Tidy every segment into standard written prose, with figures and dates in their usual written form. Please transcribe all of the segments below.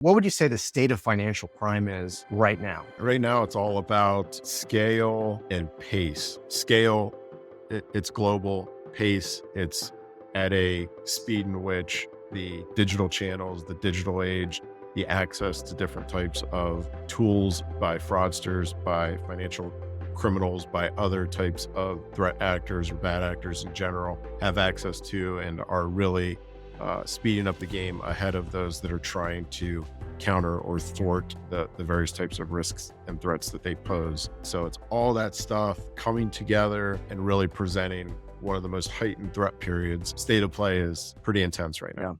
What would you say the state of financial crime is right now? Right now, it's all about scale and pace. Scale, it's global. Pace, it's at a speed in which the digital channels, the digital age, the access to different types of tools by fraudsters, by financial criminals, by other types of threat actors or bad actors in general have access to and are really speeding up the game ahead of those that are trying to counter or thwart the various types of risks and threats that they pose. So it's all that stuff coming together and really presenting one of the most heightened threat periods. State of play is pretty intense right now.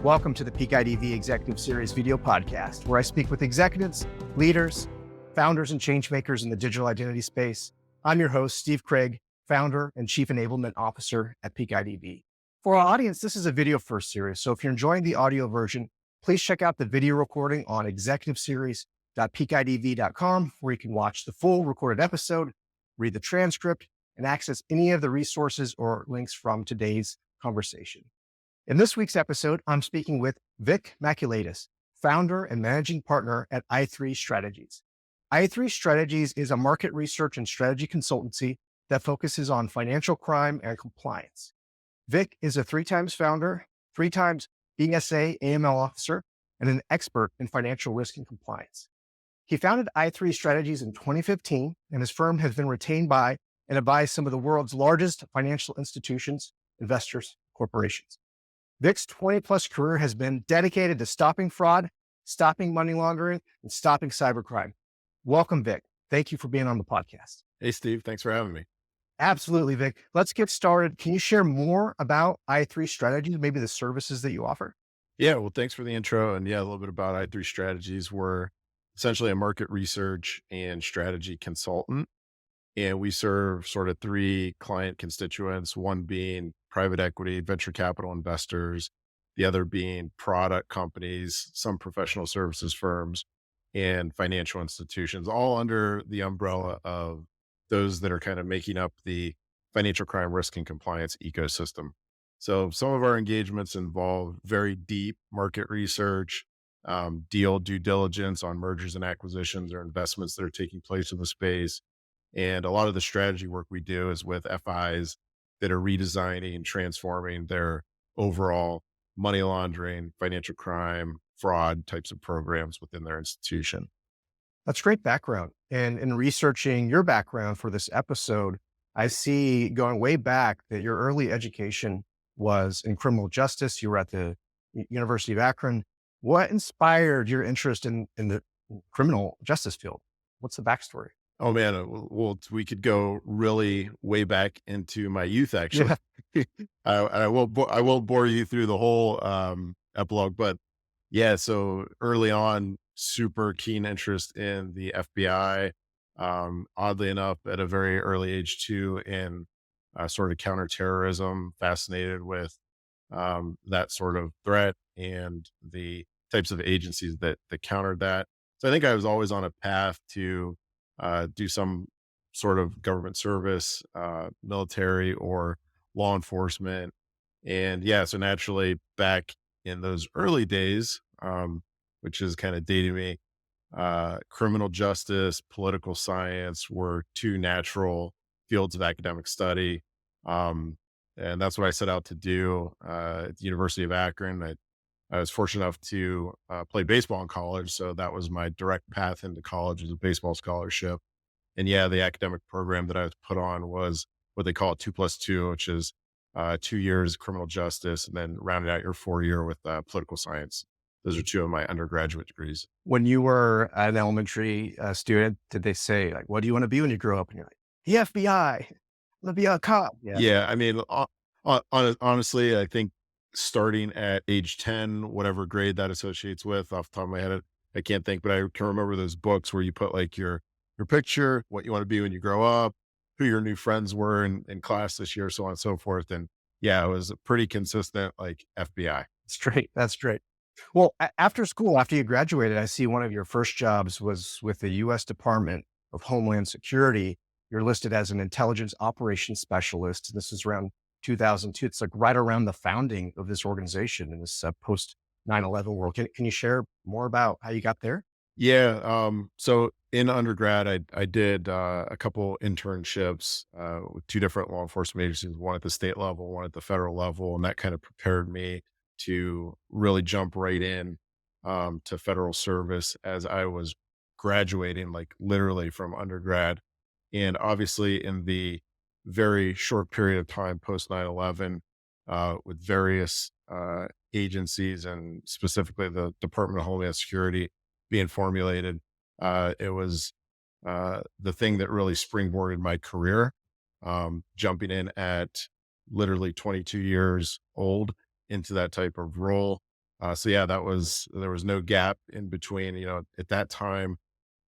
Welcome to the Peak IDV Executive Series video podcast, where I speak with executives, leaders, founders, and changemakers in the digital identity space. I'm your host, Steve Craig, founder and Chief Enablement Officer at Peak IDV. For our audience, this is a video first series, so if you're enjoying the audio version, please check out the video recording on executiveseries.peakidv.com, where you can watch the full recorded episode, read the transcript, and access any of the resources or links from today's conversation. In this week's episode, I'm speaking with Vic Maculaitis, founder and managing partner at i3strategies. i3strategies is a market research and strategy consultancy that focuses on financial crime and compliance. Vic is a 3-times founder, 3-times BSA AML officer, and an expert in financial risk and compliance. He founded i3strategies in 2015, and his firm has been retained by and advised some of the world's largest financial institutions, investors, corporations. Vic's 20-plus career has been dedicated to stopping fraud, stopping money laundering, and stopping cybercrime. Welcome, Vic. Thank you for being on the podcast. Hey, Steve, thanks for having me. Absolutely, Vic. Let's get started. Can you share more about i3strategies, maybe the services that you offer? Yeah, well, thanks for the intro. And yeah, a little bit about i3strategies. We're essentially a market research and strategy consultant. And we serve sort of 3 client constituents, one being private equity, venture capital investors, the other being product companies, some professional services firms, and financial institutions, all under the umbrella of those that are kind of making up the financial crime risk and compliance ecosystem. So some of our engagements involve very deep market research, deal due diligence on mergers and acquisitions or investments that are taking place in the space. And a lot of the strategy work we do is with FIs that are redesigning and transforming their overall money laundering, financial crime, fraud types of programs within their institution. That's great background. And in researching your background for this episode, I see going way back that your early education was in criminal justice. You were at the University of Akron. What inspired your interest in the criminal justice field? What's the backstory? Oh man, well, we could go really way back into my youth. Actually, Yeah. I won't bore you through the whole epilogue, but yeah. So early on, super keen interest in the FBI. Oddly enough, at a very early age too, in sort of counterterrorism. Fascinated with that sort of threat and the types of agencies that countered that. So I think I was always on a path to do some sort of government service, military or law enforcement. And yeah, so naturally back in those early days, which is kind of dating me, criminal justice, political science were 2 natural fields of academic study. And that's what I set out to do at the University of Akron. I was fortunate enough to play baseball in college. So that was my direct path into college, was a baseball scholarship. And yeah, the academic program that I was put on was what they call a 2+2, which is 2 years criminal justice, and then rounded out your 4-year with political science. Those are 2 of my undergraduate degrees. When you were an elementary student, did they say, like, what do you want to be when you grow up? And you're like, the FBI, let me be a cop. Yeah. I mean, honestly, I think starting at age 10, whatever grade that associates with, off the top of my head, I can't think, but I can remember those books where you put like your picture, what you want to be when you grow up, who your new friends were in class this year, so on and so forth. And yeah, it was a pretty consistent, like FBI. Straight. That's great. Well, after school, after you graduated, I see one of your first jobs was with the U.S. Department of Homeland Security. you're listed as an intelligence operations specialist. This is around 2002. It's like right around the founding of this organization in this post 9/11 world. Can you share more about how you got there? Yeah. So in undergrad, I did a couple internships with two different law enforcement agencies, one at the state level, one at the federal level, and that kind of prepared me to really jump right in to federal service as I was graduating, like literally from undergrad. And obviously, in the very short period of time post 9/11, with various agencies and specifically the Department of Homeland Security being formulated, it was the thing that really springboarded my career, jumping in at literally 22 years old into that type of role. So yeah, there was no gap in between. At that time,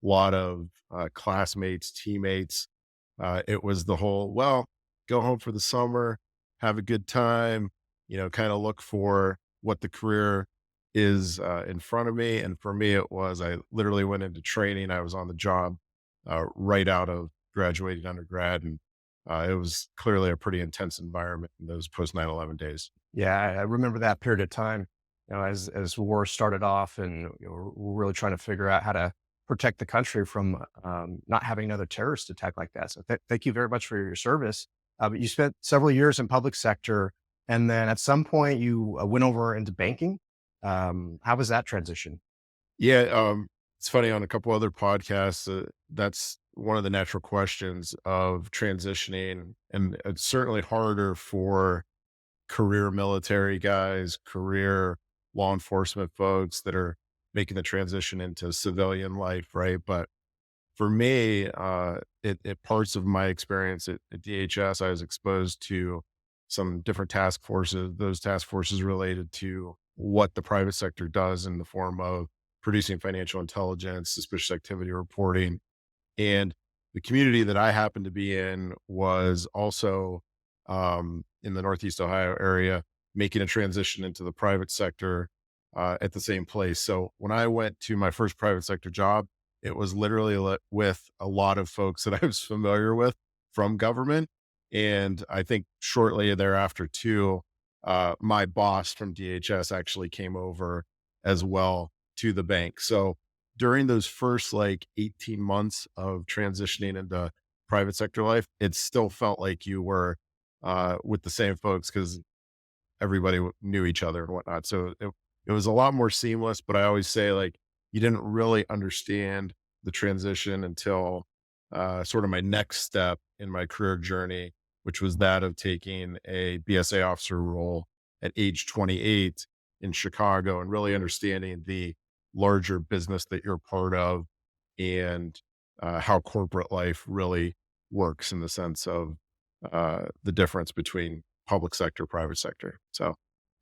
a lot of classmates, teammates. It was the whole, well, go home for the summer, have a good time, kind of look for what the career is in front of me. And for me, it was, I literally went into training. I was on the job right out of graduating undergrad. And it was clearly a pretty intense environment in those post 9/11 days. Yeah, I remember that period of time, as war started off, and we're really trying to figure out how to protect the country from not having another terrorist attack like that. So thank you very much for your service. But you spent several years in public sector, and then at some point you went over into banking. How was that transition? Yeah, it's funny on a couple other podcasts. That's one of the natural questions of transitioning, and it's certainly harder for career military guys, career law enforcement folks that are making the transition into civilian life, right? But for me, it parts of my experience at DHS, I was exposed to some different task forces. Those task forces related to what the private sector does in the form of producing financial intelligence, suspicious activity reporting, and the community that I happened to be in was also in the Northeast Ohio area, making a transition into the private sector at the same place. So when I went to my first private sector job, it was literally with a lot of folks that I was familiar with from government. And I think shortly thereafter, too, my boss from DHS actually came over as well to the bank. So during those first like 18 months of transitioning into private sector life, it still felt like you were with the same folks because everybody knew each other and whatnot. So it was a lot more seamless, but I always say like, you didn't really understand the transition until sort of my next step in my career journey, which was that of taking a BSA officer role at age 28 in Chicago and really understanding the larger business that you're part of and how corporate life really works in the sense of the difference between public sector, private sector. So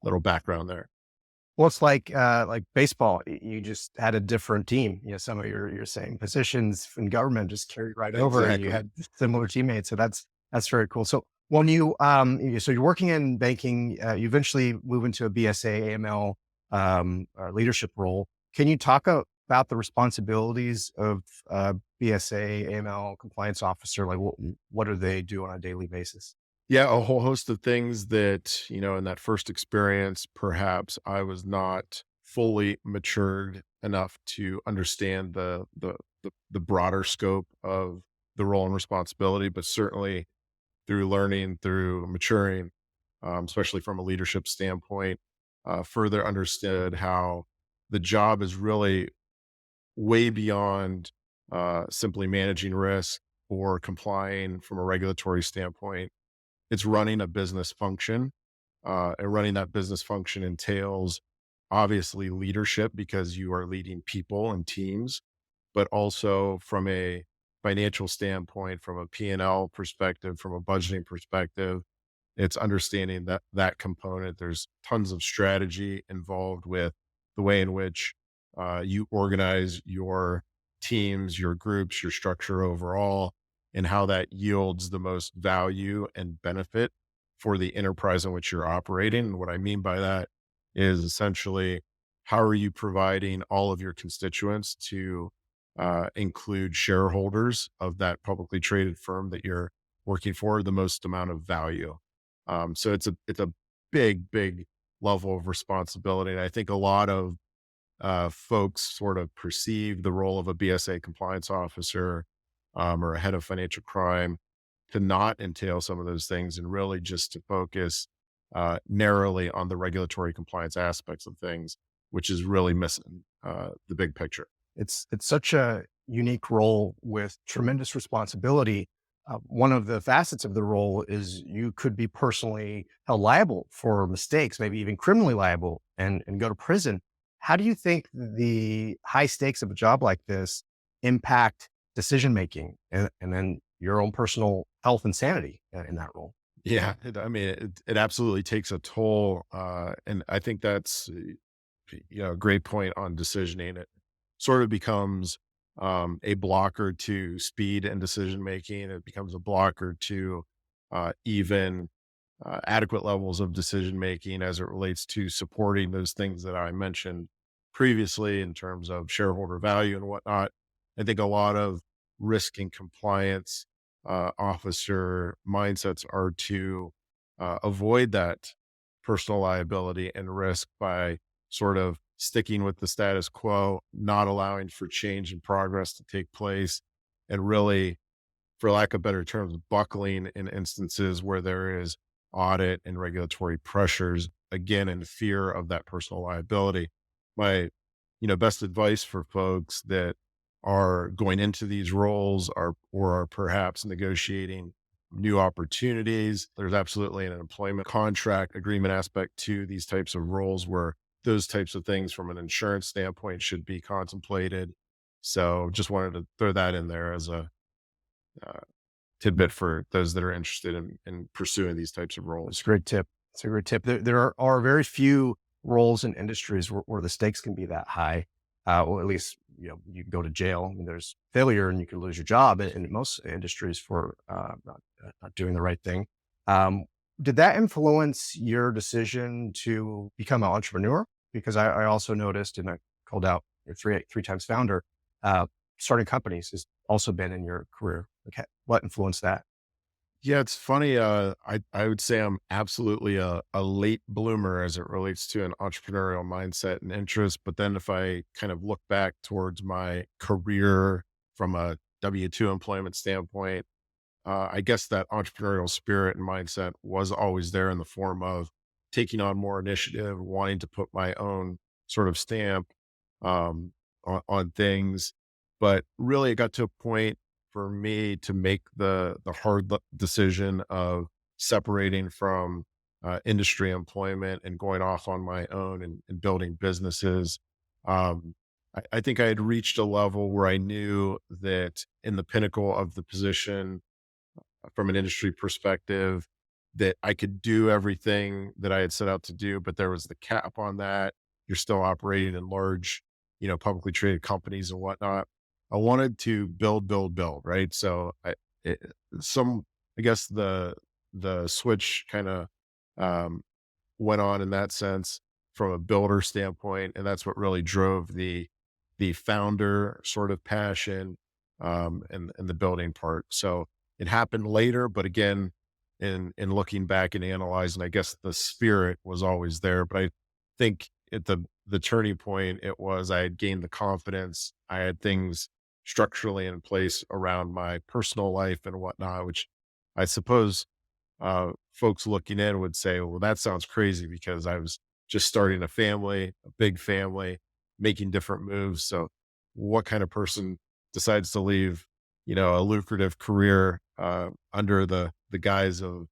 little background there. Well, it's like baseball. You just had a different team. Some of your same positions in government just carried right over, and you Exactly. had similar teammates. So that's very cool. So when so you're working in banking, you eventually move into a BSA AML leadership role. Can you talk about the responsibilities of BSA AML compliance officer? Like what do they do on a daily basis? Yeah, a whole host of things that, in that first experience, perhaps I was not fully matured enough to understand the broader scope of the role and responsibility, but certainly through learning, through maturing, especially from a leadership standpoint, further understood how the job is really way beyond simply managing risk or complying from a regulatory standpoint. It's running a business function, and running that business function entails obviously leadership because you are leading people and teams, but also from a financial standpoint, from a P&L perspective, from a budgeting perspective, it's understanding that component. There's tons of strategy involved with the way in which you organize your teams, your groups, your structure overall, and how that yields the most value and benefit for the enterprise in which you're operating. And what I mean by that is essentially how are you providing all of your constituents to include shareholders of that publicly traded firm that you're working for the most amount of value. So it's a big level of responsibility. And I think a lot of folks sort of perceive the role of a BSA compliance officer or a head of financial crime to not entail some of those things and really just to focus narrowly on the regulatory compliance aspects of things, which is really missing the big picture. It's such a unique role with tremendous responsibility. One of the facets of the role is you could be personally held liable for mistakes, maybe even criminally liable, and go to prison. How do you think the high stakes of a job like this impact decision making and then your own personal health and sanity in that role? Yeah, I mean, it absolutely takes a toll, and I think that's a great point on decisioning. It sort of becomes a blocker to speed and decision making. It becomes a blocker to even adequate levels of decision making as it relates to supporting those things that I mentioned previously in terms of shareholder value and whatnot. I think a lot of risk and compliance officer mindsets are to avoid that personal liability and risk by sort of sticking with the status quo, not allowing for change and progress to take place, and really, for lack of better terms, buckling in instances where there is audit and regulatory pressures, again, in fear of that personal liability. My, best advice for folks that are going into these roles or are perhaps negotiating new opportunities. There's absolutely an employment contract agreement aspect to these types of roles where those types of things from an insurance standpoint should be contemplated. So just wanted to throw that in there as a uh, tidbit for those that are interested in pursuing these types of It's roles. a great tip. It's a great tip. There are very few roles in industries where the stakes can be that high. Or at least, you can go to jail. I mean, there's failure and you can lose your job in most industries for not doing the right thing. Um, did that influence your decision to become an entrepreneur? Because I also noticed, and I called out your three times founder, uh, starting companies has also been in your career. Okay, what influenced that? Yeah, it's funny. I would say I'm absolutely a late bloomer as it relates to an entrepreneurial mindset and interest. But then if I kind of look back towards my career from a W-2 employment standpoint, I guess that entrepreneurial spirit and mindset was always there in the form of taking on more initiative, wanting to put my own sort of stamp on things. But really, it got to a point for me to make the hard decision of separating from industry employment and going off on my own and building businesses. I think I had reached a level where I knew that in the pinnacle of the position from an industry perspective that I could do everything that I had set out to do, but there was the cap on that. You're still operating in large, publicly traded companies and whatnot. I wanted to build, right? So it, some, I guess the switch kind of um, went on in that sense from a builder standpoint, and that's what really drove the founder sort of passion and the building part. So it happened later, but again, in looking back and analyzing, I guess the spirit was always there. But I think at the turning point, it was I had gained the confidence. I had things structurally in place around my personal life and whatnot, which I suppose folks looking in would say, well, that sounds crazy because I was just starting a family, a big family, making different moves. So what kind of person decides to leave, a lucrative career under the guise of,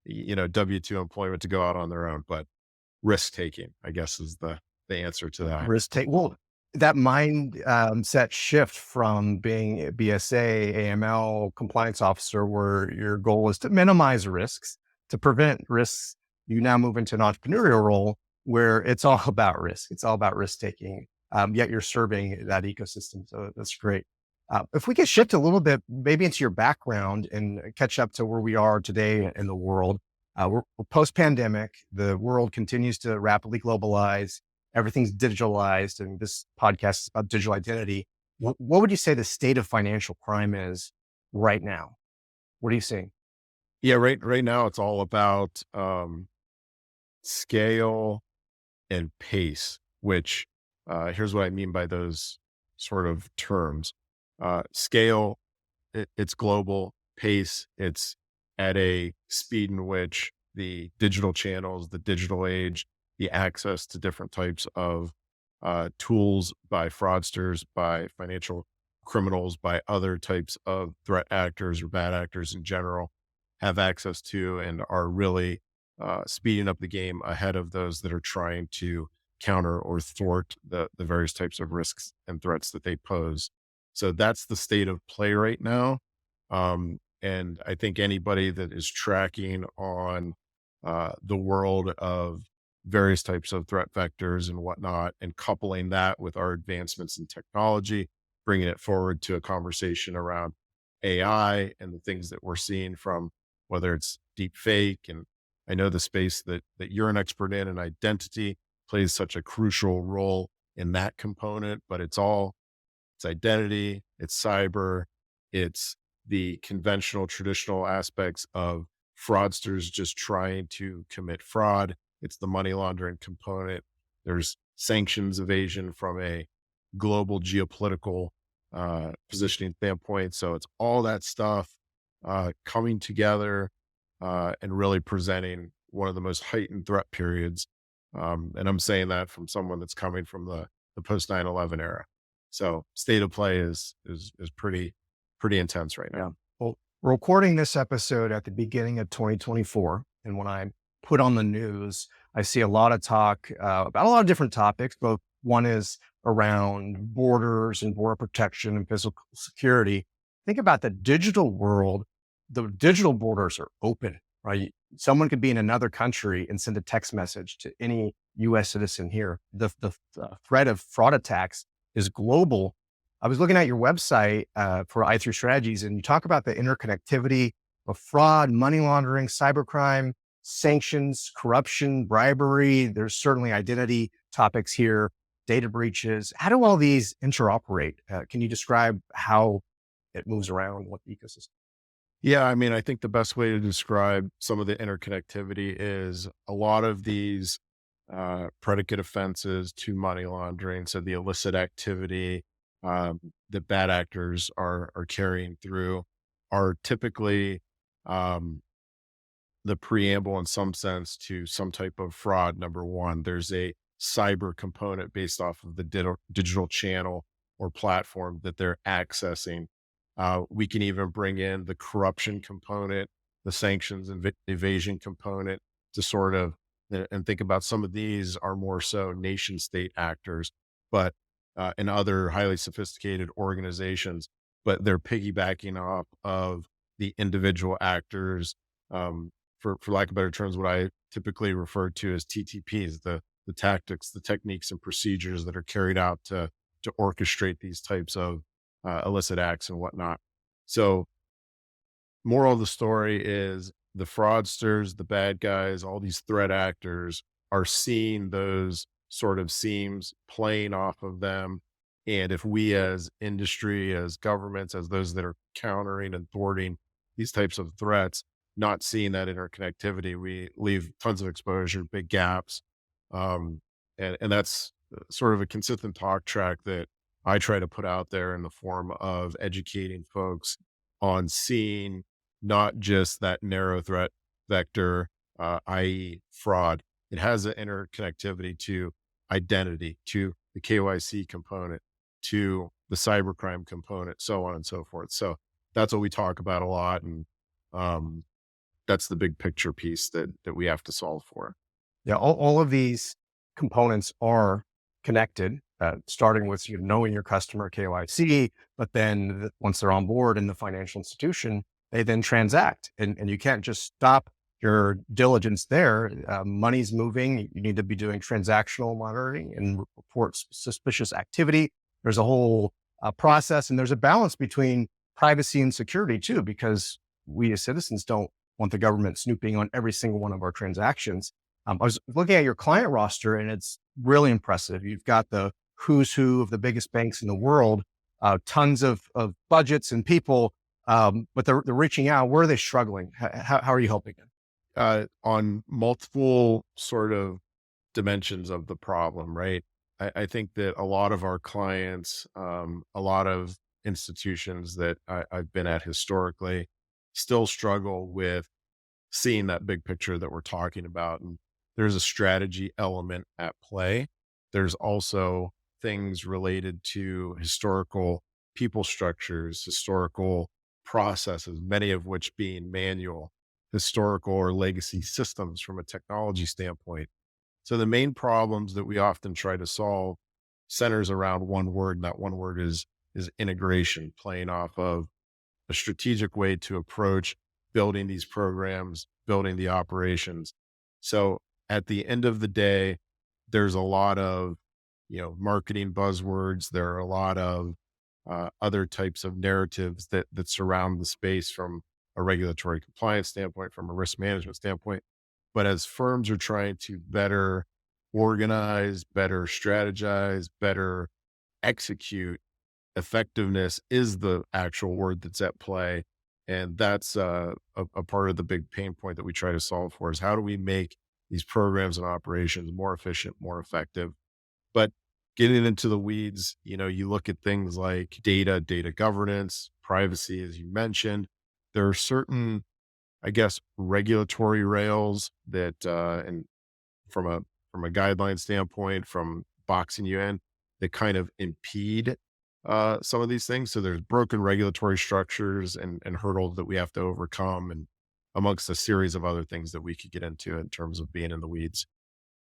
W-2 employment to go out on their own? But risk taking, I guess, is the answer to that. Risk take well, that mind set shift from being a BSA, AML compliance officer, where your goal is to minimize risks, to prevent risks. You now move into an entrepreneurial role where it's all about risk. It's all about risk taking. Yet you're serving that ecosystem. So that's great. If we could shift a little bit, maybe into your background and catch up to where we are today in the world. We're post pandemic. The world continues to rapidly globalize. Everything's digitalized, and this podcast is about digital identity. What would you say the state of financial crime is right now? What are you seeing? Yeah, right now it's all about scale and pace, which here's what I mean by those sort of terms. Scale, it's global. Pace, it's at a speed in which the digital channels, the digital age, the access to different types of tools by fraudsters, by financial criminals, by other types of threat actors or bad actors in general have access to and are really speeding up the game ahead of those that are trying to counter or thwart the various types of risks and threats that they pose. So that's the state of play right now. And I think anybody that is tracking on the world of various types of threat vectors and whatnot, and coupling that with our advancements in technology, bringing it forward to a conversation around AI and the things that we're seeing from whether it's deep fake. And I know the space that you're an expert in, and identity plays such a crucial role in that component, but it's identity, it's cyber, it's the conventional, traditional aspects of fraudsters just trying to commit fraud. It's the money laundering component. There's sanctions evasion from a global geopolitical positioning standpoint. So it's all that stuff coming together and really presenting one of the most heightened threat periods. And I'm saying that from someone that's coming from the post 9/11 era. So state of play is pretty intense right Yeah. now. Well, we're recording this episode at the beginning of 2024. And when I put on the news, I see a lot of talk about a lot of different topics. Both one is around borders and border protection and physical security. Think about the digital world. The digital borders are open, right? Someone could be in another country and send a text message to any US citizen here. The threat of fraud attacks is global. I was looking at your website for i3strategies, and you talk about the interconnectivity of fraud, money laundering, cybercrime, sanctions, corruption, bribery. There's certainly identity topics here, data breaches. How do all these interoperate? Can you describe how it moves around, what the ecosystem? Yeah, I mean, I think the best way to describe some of the interconnectivity is a lot of these predicate offenses to money laundering. So the illicit activity that bad actors are carrying through are typically um, the preamble in some sense to some type of fraud. Number one, there's a cyber component based off of the digital channel or platform that they're accessing. We can even bring in the corruption component, the sanctions and evasion component to sort of, and think about some of these are more so nation state actors, but and other highly sophisticated organizations, but they're piggybacking off of the individual actors. For lack of better terms, what I typically refer to as TTPs, the tactics, the techniques and procedures that are carried out to orchestrate these types of illicit acts and whatnot. So moral of the story is the fraudsters, the bad guys, all these threat actors are seeing those sort of seams playing off of them. And if we as industry, as governments, as those that are countering and thwarting these types of threats, not seeing that interconnectivity, we leave tons of exposure, big gaps. And that's sort of a consistent talk track that I try to put out there in the form of educating folks on seeing not just that narrow threat vector, i.e. fraud. It has an interconnectivity to identity, to the KYC component, to the cybercrime component, so on and so forth. So that's what we talk about a lot. And that's the big picture piece that we have to solve for. Yeah, all of these components are connected, starting with knowing your customer KYC, but then once they're on board in the financial institution, they then transact, and you can't just stop your diligence there. Money's moving. You need to be doing transactional monitoring and report suspicious activity. There's a whole process, and there's a balance between privacy and security too, because we as citizens don't want the government snooping on every single one of our transactions. I was looking at your client roster, and it's really impressive. You've got the who's who of the biggest banks in the world. tons of budgets and people, but they're reaching out. Where are they struggling? How are you helping them? On multiple sort of dimensions of the problem, right? I think that a lot of our clients, a lot of institutions that I've been at historically still struggle with seeing that big picture that we're talking about. And there's a strategy element at play. There's also things related to historical people structures, historical processes, many of which being manual, historical or legacy systems from a technology standpoint. So the main problems that we often try to solve centers around one word, and that one word is integration, playing off of a strategic way to approach building these programs, building the operations. So at the end of the day, there's a lot of, marketing buzzwords. There are a lot of other types of narratives that surround the space from a regulatory compliance standpoint, from a risk management standpoint. But as firms are trying to better organize, better strategize, better execute, effectiveness is the actual word that's at play. And that's a part of the big pain point that we try to solve for is how do we make these programs and operations more efficient, more effective? But getting into the weeds, you look at things like data governance, privacy, as you mentioned. There are certain, I guess, regulatory rails that, and from a guideline standpoint, from boxing you in, that kind of impede some of these things. So there's broken regulatory structures and hurdles that we have to overcome, and amongst a series of other things that we could get into in terms of being in the weeds.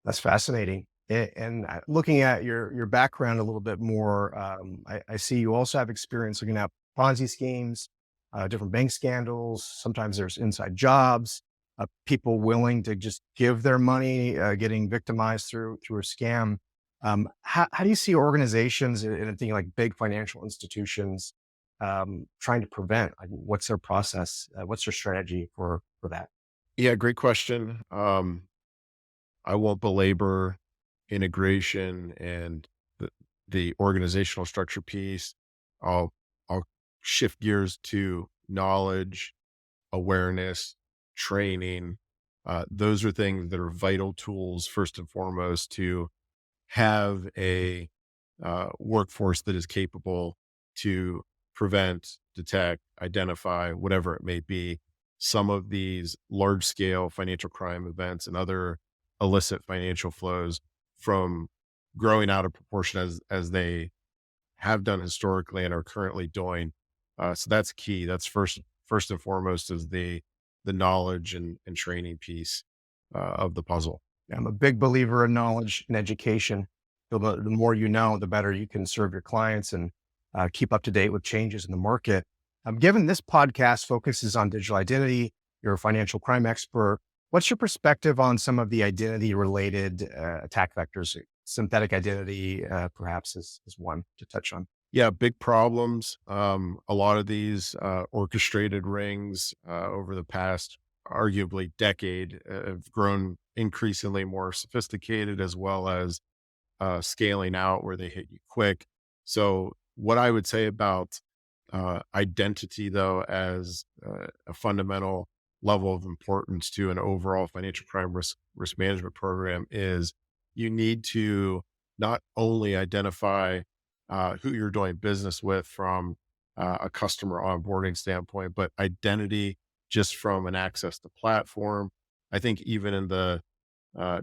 That's fascinating. And looking at your background a little bit more, I see you also have experience looking at Ponzi schemes, different bank scandals. Sometimes there's inside jobs, people willing to just give their money, getting victimized through a scam. How do you see organizations and thinking like big financial institutions trying to prevent? Like, what's their process? What's their strategy for that? Yeah, great question. I won't belabor integration and the organizational structure piece. I'll shift gears to knowledge, awareness, training. Those are things that are vital tools, first and foremost, to have a workforce that is capable to prevent, detect, identify, whatever it may be, some of these large scale financial crime events and other illicit financial flows from growing out of proportion as they have done historically and are currently doing. So that's key. That's first and foremost is the knowledge and training piece of the puzzle. Yeah, I'm a big believer in knowledge and education. The more you know, the better you can serve your clients and keep up to date with changes in the market. Given this podcast focuses on digital identity, you're a financial crime expert. What's your perspective on some of the identity related attack vectors? Synthetic identity, perhaps, is one to touch on. Yeah, big problems. A lot of these orchestrated rings over the past, arguably, decade have grown increasingly more sophisticated, as well as scaling out where they hit you quick. So, what I would say about identity, though, as a fundamental level of importance to an overall financial crime risk management program is you need to not only identify who you're doing business with from a customer onboarding standpoint, but identity just from an access to platform. I think even in the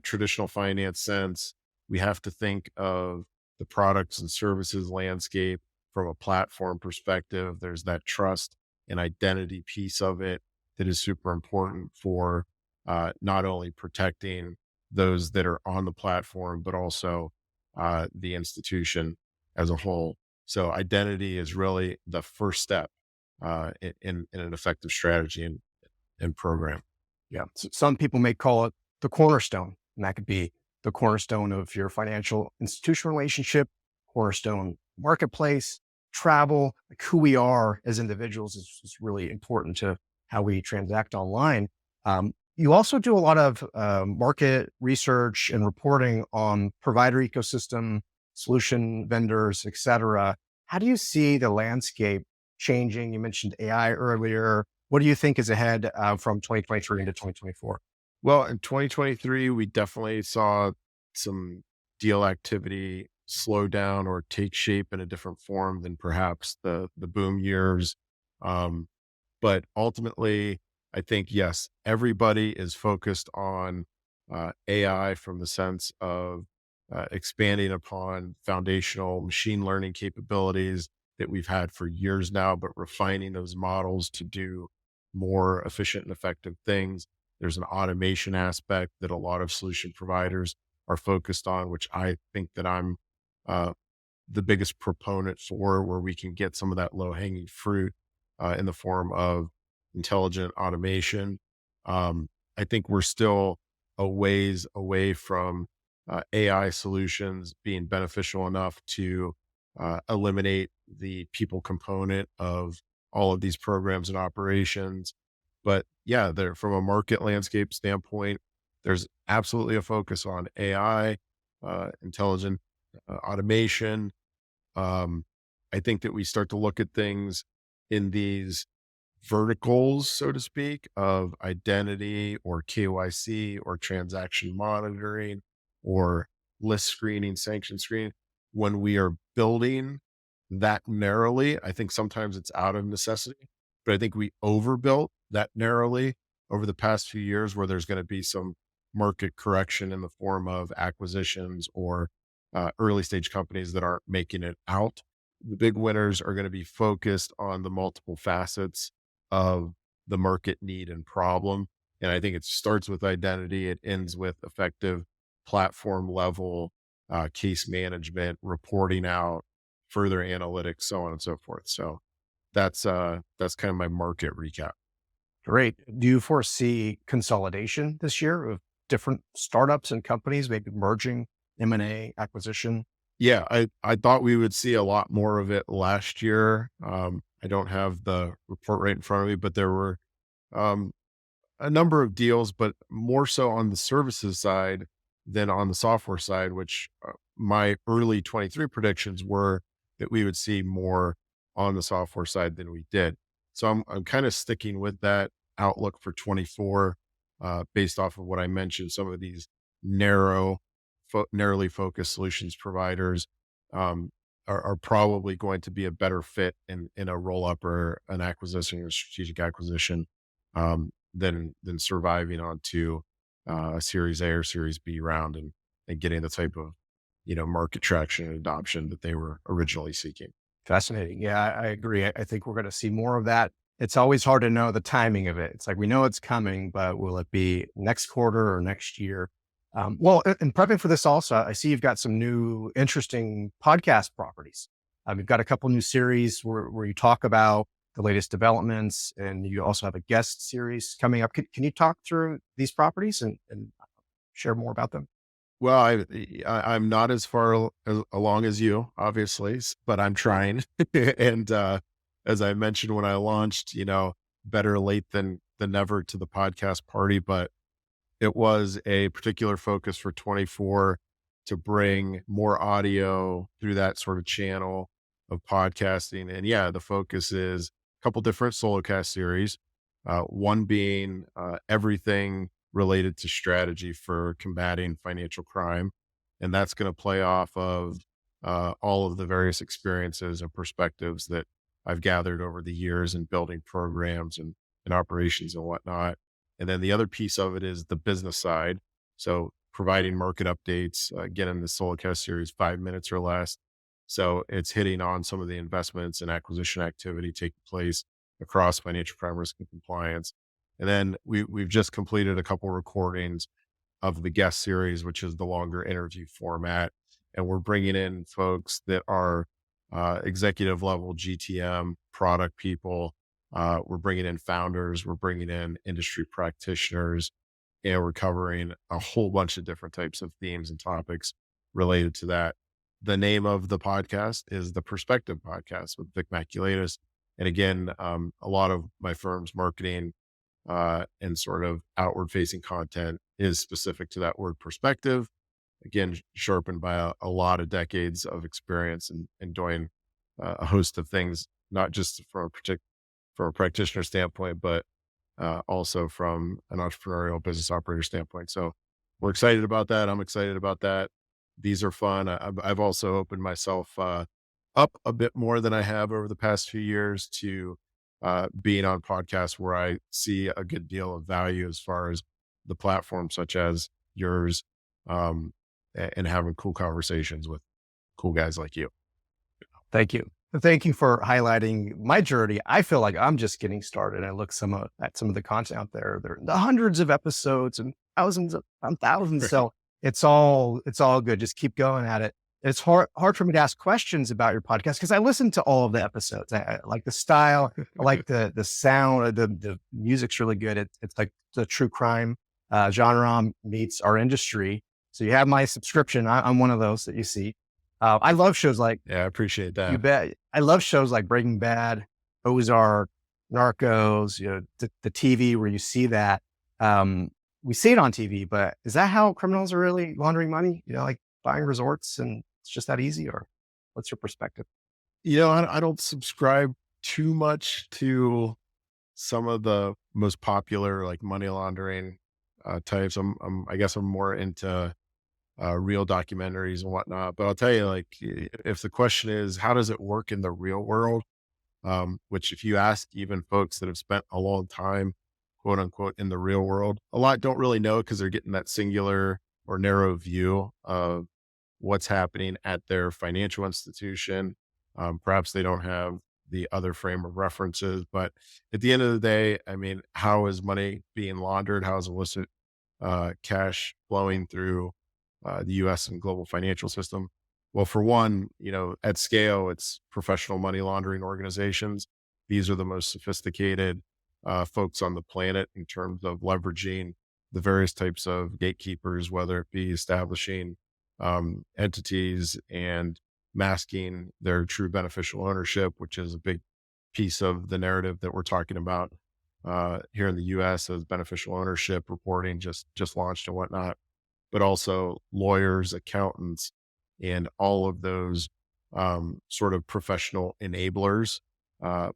traditional finance sense, we have to think of the products and services landscape from a platform perspective. There's that trust and identity piece of it that is super important for not only protecting those that are on the platform, but also the institution as a whole. So identity is really the first step in an effective strategy and program. Yeah. Some people may call it the cornerstone, and that could be the cornerstone of your financial institution relationship, cornerstone marketplace, travel. Like who we are as individuals is really important to how we transact online. You also do a lot of market research and reporting on provider ecosystem, solution vendors, et cetera. How do you see the landscape changing? You mentioned AI earlier. What do you think is ahead from 2023 into 2024? Well, in 2023, we definitely saw some deal activity slow down or take shape in a different form than perhaps the boom years. Um, but ultimately, I think yes, everybody is focused on AI from the sense of expanding upon foundational machine learning capabilities that we've had for years now, but refining those models to do more efficient and effective things. There's an automation aspect that a lot of solution providers are focused on, which I think that I'm uh, the biggest proponent for, where we can get some of that low hanging fruit in the form of intelligent automation. I think we're still a ways away from AI solutions being beneficial enough to eliminate the people component of all of these programs and operations. But yeah, there from a market landscape standpoint, there's absolutely a focus on AI, intelligent automation. um, I think that we start to look at things in these verticals, so to speak, of identity or KYC or transaction monitoring or list screening, sanction screening. When we are building that narrowly, I think sometimes it's out of necessity, but I think we overbuilt that narrowly over the past few years, where there's going to be some market correction in the form of acquisitions or early stage companies that aren't making it out. The big winners are going to be focused on the multiple facets of the market need and problem. And I think it starts with identity, it ends with effective platform level case management, reporting out, further analytics, so on and so forth. So that's kind of my market recap. Great. Do you foresee consolidation this year of different startups and companies, maybe merging, M&A, acquisition? Yeah, I thought we would see a lot more of it last year. I don't have the report right in front of me, but there were um, a number of deals, but more so on the services side than on the software side, which my early 23 predictions were that we would see more on the software side than we did. So I'm kind of sticking with that outlook for 24, based off of what I mentioned. Some of these narrow, narrowly focused solutions providers um, are probably going to be a better fit in a roll up or an acquisition or strategic acquisition. Than surviving onto a Series A or Series B round and getting the type of market traction and adoption that they were originally seeking. Fascinating. Yeah, I agree. I think we're going to see more of that. It's always hard to know the timing of it. It's like we know it's coming, but will it be next quarter or next year? In prepping for this, also, I see you've got some new interesting podcast properties. You've got a couple new series where you talk about the latest developments, and you also have a guest series coming up. Can you talk through these properties and share more about them? Well, I'm not as along as you, obviously, but I'm trying. And as I mentioned when I launched, better late than never to the podcast party. But it was a particular focus for 24 to bring more audio through that sort of channel of podcasting. And yeah, the focus is a couple different solocast series. One being everything related to strategy for combating financial crime. And that's going to play off of all of the various experiences and perspectives that I've gathered over the years in building programs and operations and whatnot. And then the other piece of it is the business side. So providing market updates, again, in the Solocast series, 5 minutes or less. So it's hitting on some of the investments and acquisition activity taking place across financial crime risk and compliance. And then we've just completed a couple recordings of the guest series, which is the longer interview format. And we're bringing in folks that are executive level GTM product people. We're bringing in founders, we're bringing in industry practitioners, and we're covering a whole bunch of different types of themes and topics related to that. The name of the podcast is the Perspective Podcast with Vic Maculaitis. And again, a lot of my firm's marketing and sort of outward facing content is specific to that word perspective. Again, sharpened by a lot of decades of experience in doing a host of things, not just from a practitioner standpoint, but also from an entrepreneurial business operator standpoint. So we're excited about that. I'm excited about that. These are fun. I've also opened myself up a bit more than I have over the past few years to being on podcasts where I see a good deal of value as far as the platforms such as yours, and having cool conversations with cool guys like you. Thank you. Thank you for highlighting my journey. I feel like I'm just getting started. I look at some of the content out there. There are the hundreds of episodes and thousands upon thousands. So it's all good. Just keep going at it. It's hard for me to ask questions about your podcast because I listen to all of the episodes. I like the style. I like the sound. The music's really good. It's like the true crime genre meets our industry. So you have my subscription. I'm one of those that you see. I love shows like Yeah, I appreciate that. You Bet. I love shows like Breaking Bad, Ozark, Narcos, the TV where you see that. We see it on TV, but is that how criminals are really laundering money? Like buying resorts and it's just that easy, or what's your perspective? I don't subscribe too much to some of the most popular like money laundering types. I guess I'm more into real documentaries and whatnot. But I'll tell you, like, if the question is, how does it work in the real world? Which if you ask even folks that have spent a long time, quote unquote, in the real world, a lot don't really know because they're getting that singular or narrow view of what's happening at their financial institution. Perhaps they don't have the other frame of references, but at the end of the day, I mean, how is money being laundered? How is illicit cash flowing through the U.S. and global financial system? Well, for one, at scale, it's professional money laundering organizations. These are the most sophisticated folks on the planet in terms of leveraging the various types of gatekeepers, whether it be establishing entities and masking their true beneficial ownership, which is a big piece of the narrative that we're talking about here in the U.S. as beneficial ownership reporting just launched and whatnot, but also lawyers, accountants, and all of those sort of professional enablers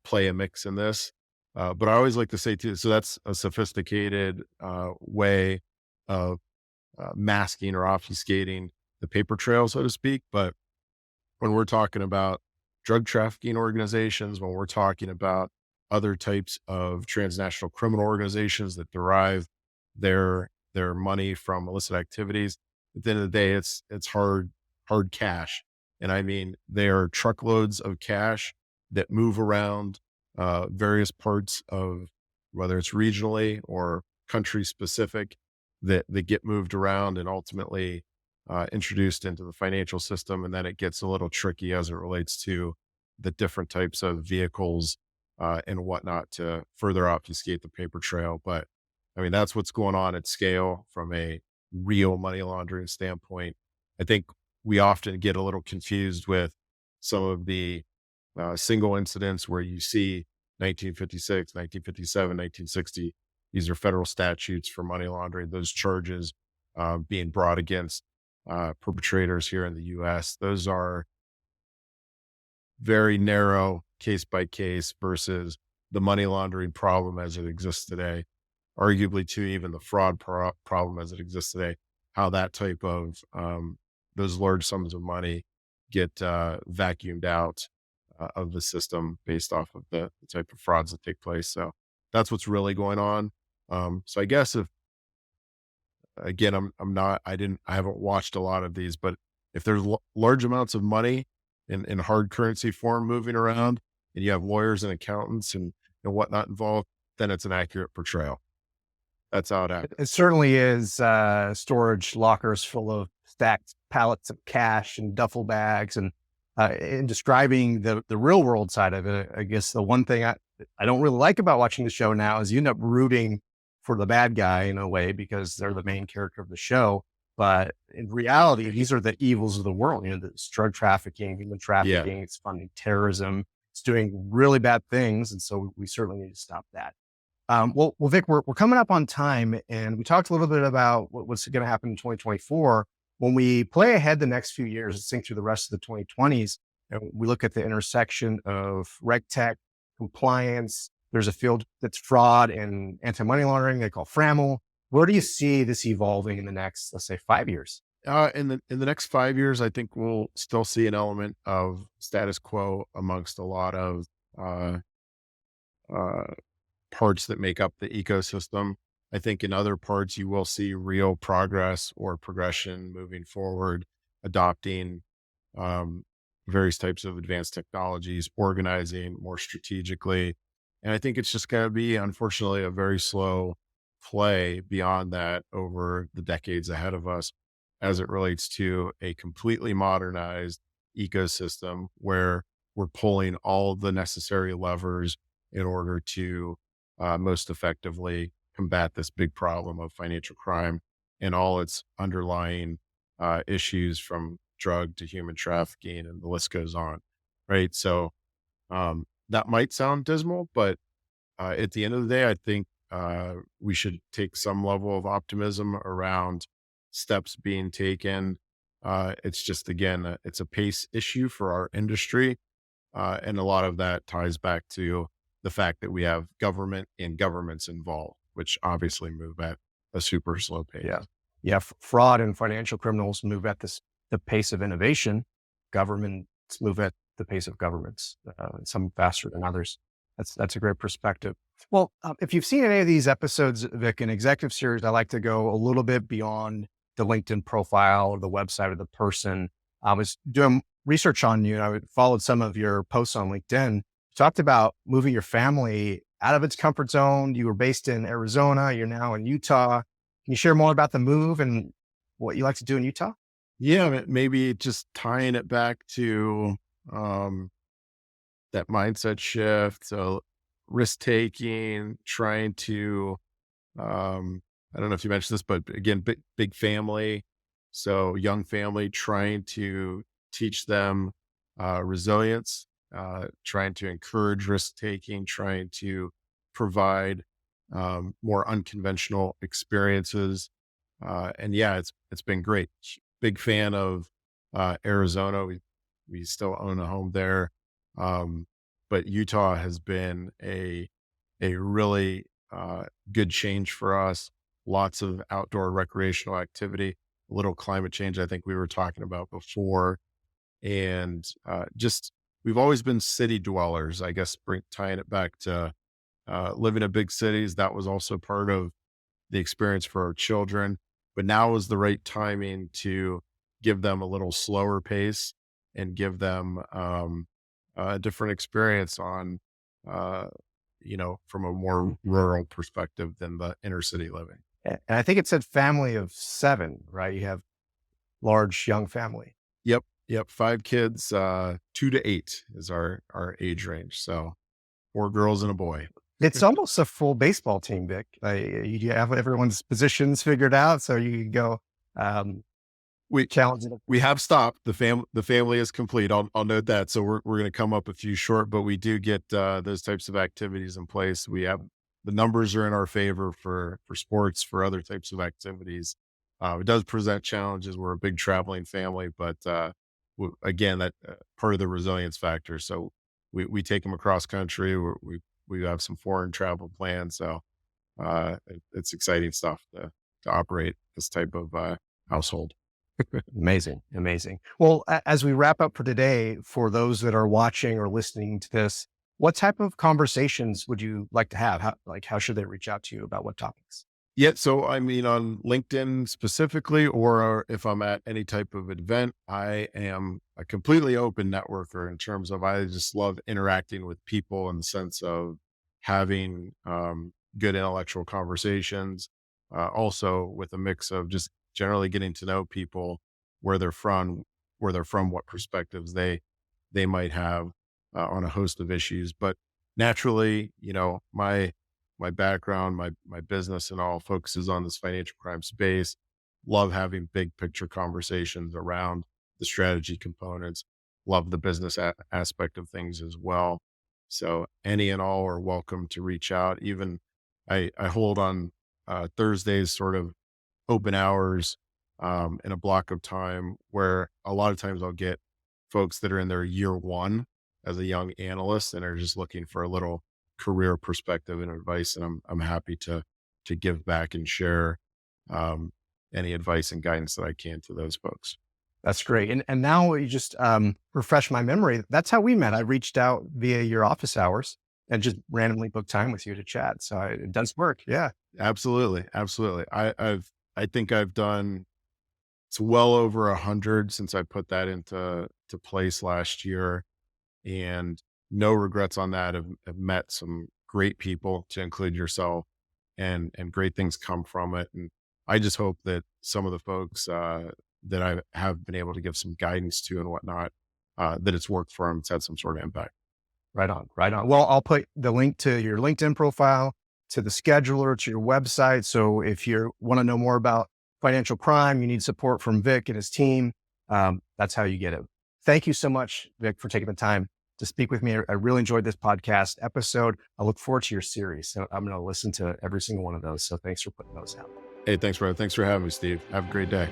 play a mix in this. But I always like to say too, so that's a sophisticated way of masking or obfuscating the paper trail, so to speak. But when we're talking about drug trafficking organizations, when we're talking about other types of transnational criminal organizations that derive their money from illicit activities, at the end of the day, it's hard cash. And I mean, there are truckloads of cash that move around various parts of, whether it's regionally or country specific, that get moved around and ultimately introduced into the financial system. And then it gets a little tricky as it relates to the different types of vehicles and whatnot to further obfuscate the paper trail. But I mean, that's what's going on at scale from a real money laundering standpoint. I think we often get a little confused with some of the single incidents where you see 1956, 1957, 1960. These are federal statutes for money laundering. Those charges being brought against perpetrators here in the U.S. Those are very narrow case by case versus the money laundering problem as it exists today, arguably to even the fraud problem as it exists today, how that type of those large sums of money get vacuumed out of the system based off of the type of frauds that take place. So that's what's really going on. So I guess if, again, I haven't watched a lot of these, but if there's large amounts of money in hard currency form moving around and you have lawyers and accountants and whatnot involved, then it's an accurate portrayal. That's how it happens. It certainly is storage lockers full of stacked pallets of cash and duffel bags. And in describing the real world side of it, I guess the one thing I don't really like about watching the show now is you end up rooting for the bad guy in a way because they're the main character of the show. But in reality, these are the evils of the world. It's drug trafficking, human trafficking, It's funding terrorism, it's doing really bad things. And so we certainly need to stop that. Well, Vic, we're coming up on time, and we talked a little bit about what's going to happen in 2024. When we play ahead the next few years and think through the rest of the 2020s, And we look at the intersection of reg tech, compliance. There's a field that's fraud and anti-money laundering they call FRAML. Where do you see this evolving in the next, let's say, 5 years? In the next 5 years, I think we'll still see an element of status quo amongst a lot of uh, uh, parts that make up the ecosystem. I think in other parts, you will see real progress or progression moving forward, adopting um, various types of advanced technologies, organizing more strategically. And I think it's just going to be, unfortunately, a very slow play beyond that over the decades ahead of us as it relates to a completely modernized ecosystem where we're pulling all the necessary levers in order to most effectively combat this big problem of financial crime and all its underlying issues from drug to human trafficking, and the list goes on. Right. So that might sound dismal, but at the end of the day, I think we should take some level of optimism around steps being taken. It's just, again, it's a pace issue for our industry. And a lot of that ties back to the fact that we have government and governments involved, which obviously move at a super slow pace. Yeah. Yeah. Fraud and financial criminals move at the pace of innovation. Governments move at the pace of governments, some faster than others. That's a great perspective. Well, if you've seen any of these episodes, Vic, in executive series, I like to go a little bit beyond the LinkedIn profile or the website of the person. I was doing research on you, and I followed some of your posts on LinkedIn. You talked about moving your family out of its comfort zone. You were based in Arizona. You're now in Utah. Can you share more about the move and what you like to do in Utah? Yeah, maybe just tying it back to um, that mindset shift. So risk taking, trying to, I don't know if you mentioned this, but again, big family. So young family, trying to teach them resilience, trying to encourage risk taking, trying to provide more unconventional experiences. And yeah, it's been great. Big fan of Arizona. We still own a home there. But Utah has been a really good change for us. Lots of outdoor recreational activity, a little climate change. I think we were talking about before, and just we've always been city dwellers. I guess tying it back to living in big cities. That was also part of the experience for our children. But now is the right timing to give them a little slower pace and give them a different experience on, uh, from a more rural perspective than the inner city living. And I think it said family of 7, right? You have large young family. Yep. Yep. 5 kids, 2 to 8 is our age range. So 4 girls and a boy. It's almost a full baseball team, Vic. You have everyone's positions figured out, so you can go We challenge it. we have stopped. The family is complete. I'll note that. So we're going to come up a few short, but we do get those types of activities in place. We have the numbers are in our favor for sports, for other types of activities. It does present challenges. We're a big traveling family, but again, that part of the resilience factor. So we take them across country. We have some foreign travel plans. So it's exciting stuff to operate this type of household. Amazing, amazing. Well, as we wrap up for today, for those that are watching or listening to this, what type of conversations would you like to have? How should they reach out to you about what topics? Yeah. So, I mean, on LinkedIn specifically, or if I'm at any type of event, I am a completely open networker in terms of I just love interacting with people in the sense of having good intellectual conversations. Also, with a mix of just generally getting to know people, where they're from, what perspectives they might have on a host of issues. But naturally, my background, my business and all focuses on this financial crime space. Love having big picture conversations around the strategy components. Love the business aspect of things as well. So any and all are welcome to reach out. Even I hold on Thursdays, sort of open hours in a block of time where a lot of times I'll get folks that are in their year one as a young analyst and are just looking for a little career perspective and advice. And I'm happy to give back and share any advice and guidance that I can to those folks. That's great. And now you just refresh my memory. That's how we met. I reached out via your office hours and just randomly booked time with you to chat. So it does work. Yeah. Absolutely, absolutely. I think I've done it's well over 100 since I put that into place last year, and no regrets on that. Have met some great people, to include yourself, and great things come from it. And I just hope that some of the folks that I have been able to give some guidance to and whatnot, that it's worked for them, it's had some sort of impact. Right on. Right on. Well, I'll put the link to your LinkedIn profile, to the scheduler, to your website. So if you want to know more about financial crime, you need support from Vic and his team. That's how you get it. Thank you so much, Vic, for taking the time to speak with me. I really enjoyed this podcast episode. I look forward to your series. So I'm going to listen to every single one of those. So thanks for putting those out. Hey, thanks, brother. Thanks for having me, Steve. Have a great day.